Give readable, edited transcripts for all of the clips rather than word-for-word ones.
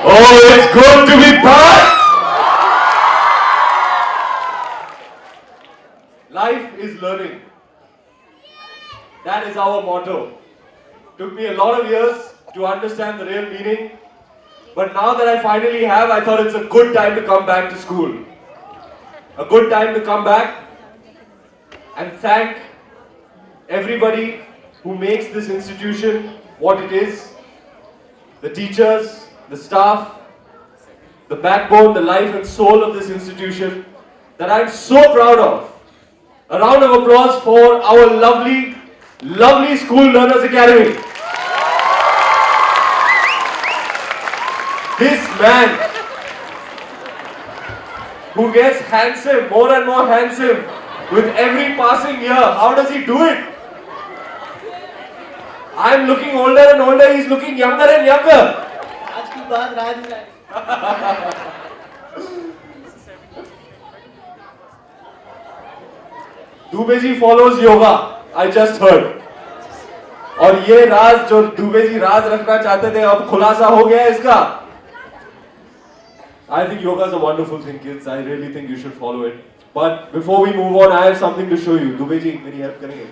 Oh, it's good to be back. Life is learning. That is our motto. Took me a lot of years to understand the real meaning, but now that I finally have, I thought it's a good time to come back to school. A good time to come back and thank everybody who makes this institution what it is. The teachers, the staff, the backbone, the life and soul of this institution that I'm so proud of. A round of applause for our lovely, lovely School Learners Academy. This man who gets handsome, more and more handsome with every passing year. How does he do it? I'm looking older and older, he's looking younger and younger. आज की बात राज है। Dubey ji follows yoga, I just heard. और ये राज जो दुबे जी राज रखना चाहते थे अब खुलासा हो गया है इसका. I think yoga is a wonderful thing, kids. I really think you should follow it. But before we move on, I have something to show you. Dubey ji मेरी हेल्प करेंगे?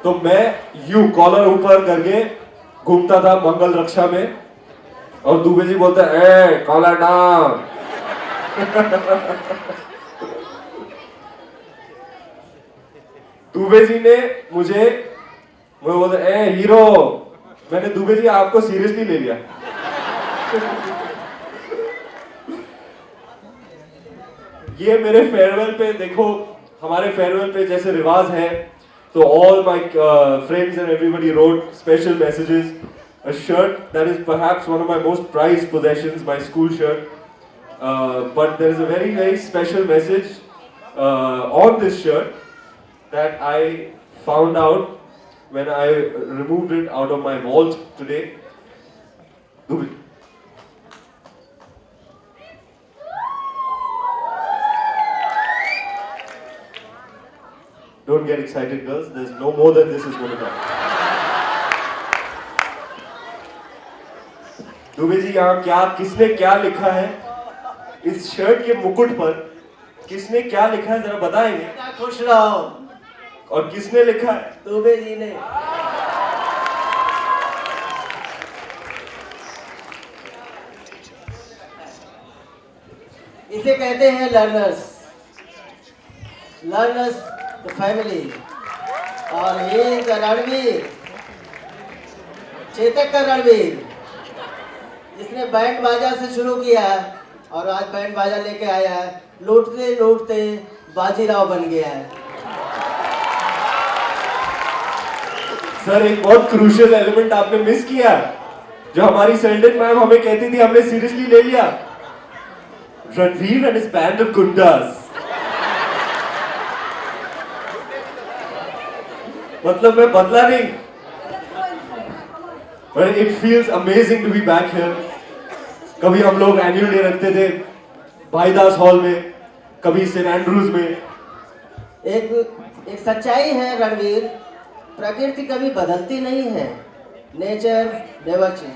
तो मैं यू कॉलर ऊपर करके घूमता था मंगल रक्षा में और दुबे जी बोलते ए कॉलर डाउन. दुबे जी ने मुझे वो बोलते ए हीरो. मैंने दुबे जी आपको सीरियसली ले लिया. ये मेरे फेयरवेल पे देखो, हमारे फेयरवेल पे जैसे रिवाज है. So all my friends and everybody wrote special messages. A shirt that is perhaps one of my most prized possessions, my school shirt. But there is a very, very special message on this shirt that I found out when I removed it out of my vault today. Don't get excited, girls. There's no more than this is going to come. Dubey ji यहाँ क्या, किसने क्या लिखा है इस shirt के मुकुट पर? किसने क्या लिखा है जरा बताएंगे? खुश रहो. और किसने लिखा है? दुबे जी ने. इसे कहते हैं लर्नर्स. Learners the family. और ये रणवीर, चेतक का रणवीर, जिसने बैंड बाजा से शुरू किया और आज बैंड बाजा लेके आया है. लूटते लूटते बाजीराव बन गया है. सर एक बहुत क्रूशियल एलिमेंट आपने मिस किया, जो हमारी सेल्डन मैम हमें कहती थी, हमने सीरियसली ले लिया. Ranveer and his band of goondas. मतलब मैं बदला नहीं. But it feels amazing to be back here. कभी हम लोग एनुअल डे रखते थे भाईदास हॉल में, कभी सेंट एंड्रूज में. एक सच्चाई है रणवीर, प्रकृति कभी बदलती नहीं है. Nature never change.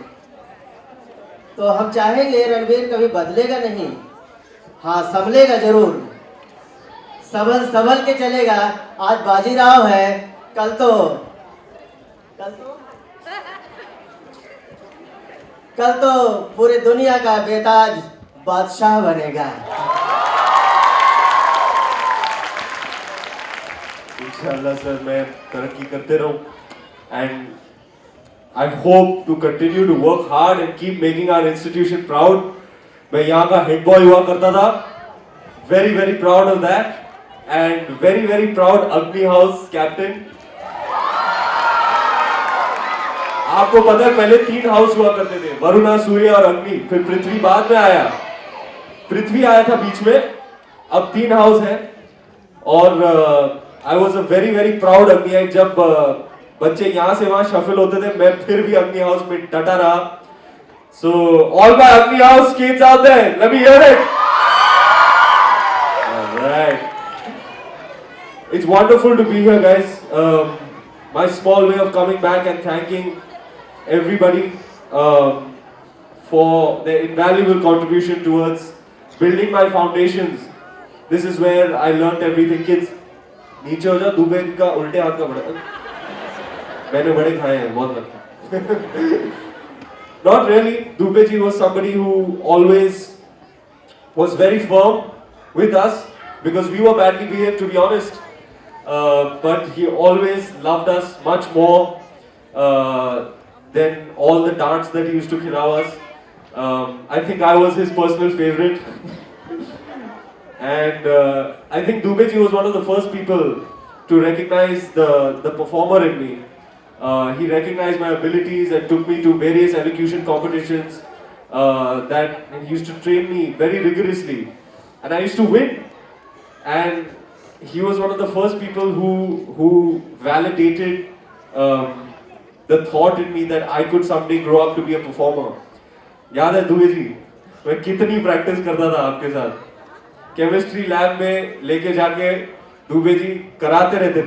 तो हम चाहेंगे रणवीर कभी बदलेगा नहीं. हाँ संभलेगा जरूर, संभल के चलेगा. आज बाजीराव है, कल तो पूरे दुनिया का बेताज बादशाह बनेगा. इंशाल्लाह सर मैं तरक्की करते रहूं. And I hope to continue to work hard and keep making our institution proud. मैं यहाँ का हेड बॉय हुआ करता था. Very very proud of that. And very very proud Agni house captain. आपको पता है पहले 3 हाउस हुआ करते थे, वरुणा, सूर्य और अग्नि, फिर पृथ्वी बाद में आया। पृथ्वी आया था बीच में, अब 3 हाउस है। और I was a very very proud अग्नि। जब बच्चे यहाँ से वहां शफल होते थे, मैं फिर भी अग्नि हाउस में डटा रहा। So all my Agni house kids out there, let me hear it. Alright, it's wonderful to be here guys. My small way of coming back and thanking everybody for their invaluable contribution towards building my foundations. This is where I learnt everything. Kids, नीचे हो जा, दुबे का उल्टे हाथ का बड़ा, मैंने बड़े खाए हैं बहुत लगता। Not really. Dubey ji was somebody who always was very firm with us because we were badly behaved, to be honest. But he always loved us much more than all the dance that he used to khilao us. I think I was his personal favorite. And I think Dubey ji was one of the first people to recognize the performer in me. He recognized my abilities and took me to various elocution competitions that he used to train me very rigorously. And I used to win. And he was one of the first people who validated the thought in me that I could someday grow up to be a performer. याद है दुबे जी, मैं कितनी practice करता था आपके साथ। Chemistry lab में लेके जाके दुबे जी कराते रहते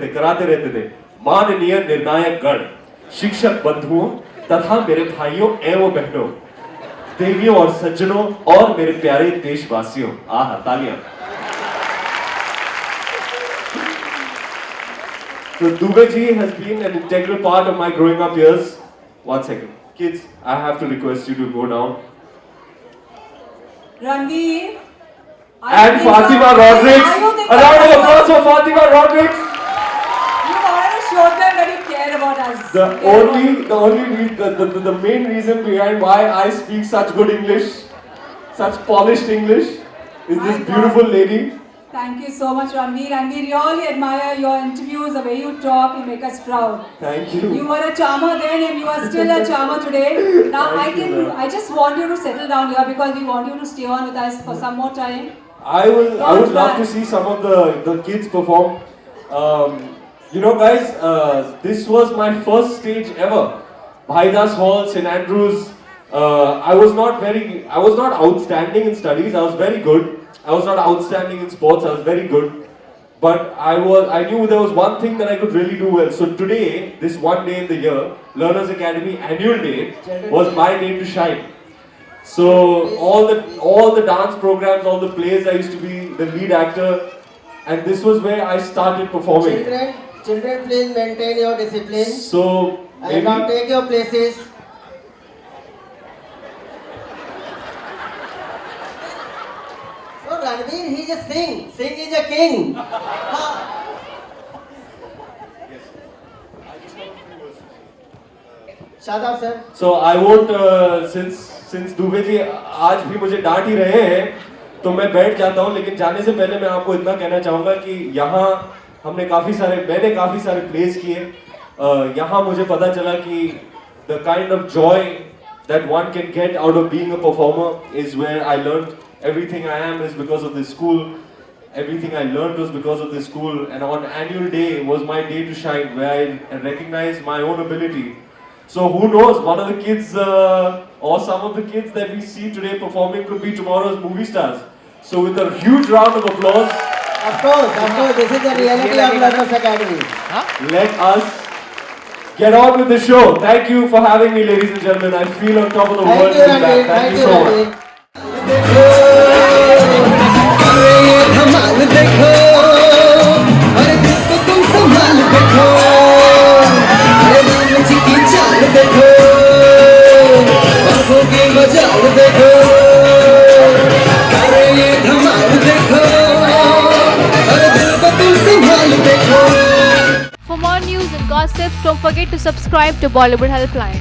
थे। माननीय निर्णायक गण, शिक्षक बंधुओं तथा मेरे भाइयों एवं बहनों, देवियों और सज्जनों और मेरे प्यारे देशवासियों, आहा तालियां। So Dubey ji has been an integral part of my growing up years. One second. Kids, I have to request you to go down. Ranveer. And Fatima Rodriguez. A round of applause for Fatima Rodriguez. You already showed them that you care about us. The main reason behind why I speak such good English, such polished English, is this beautiful lady. Thank you so much, Ranveer. And we really admire your interviews, the way you talk, you make us proud. Thank you. You were a charmer then and you are still a charmer today. Now I just want you to settle down here because we want you to stay on with us for some more time. I would love to see some of the kids perform. You know guys, this was my first stage ever. Bhaidas Hall, St. Andrews. I was not outstanding in studies. I was very good. I was not outstanding in sports. I was very good. But I knew there was one thing that I could really do well. So today, this one day in the year, Learners Academy Annual Day was my day to shine. So all the dance programs, all the plays, I used to be the lead actor, and this was where I started performing. Children, please maintain your discipline. So And now take your places. So Ranveer, he just sing. Sing is a king. Shadab sir. So I won't since Dubey ji आज भी मुझे डांट ही रहे हैं, तो मैं बैठ जाता हूँ। लेकिन जाने से पहले मैं आपको इतना कहना चाहूँगा कि यहाँ मैंने काफ़ी सारे प्लेस किए। यहाँ मुझे पता चला कि the kind of joy that one can get out of being a performer is where I learned everything I am is because of this school. Everything I learned was because of this school, and on annual day was my day to shine, where I recognized my own ability. So who knows, one of the kids or some of the kids that we see today performing could be tomorrow's movie stars. So with a huge round of applause. Of course, this is the reality of Learners Academy. Let us get on with the show. Thank you for having me, ladies and gentlemen. I feel on top of the world to be back. Thank you so much. For more news and gossips, don't forget to subscribe to Bollywood Helpline.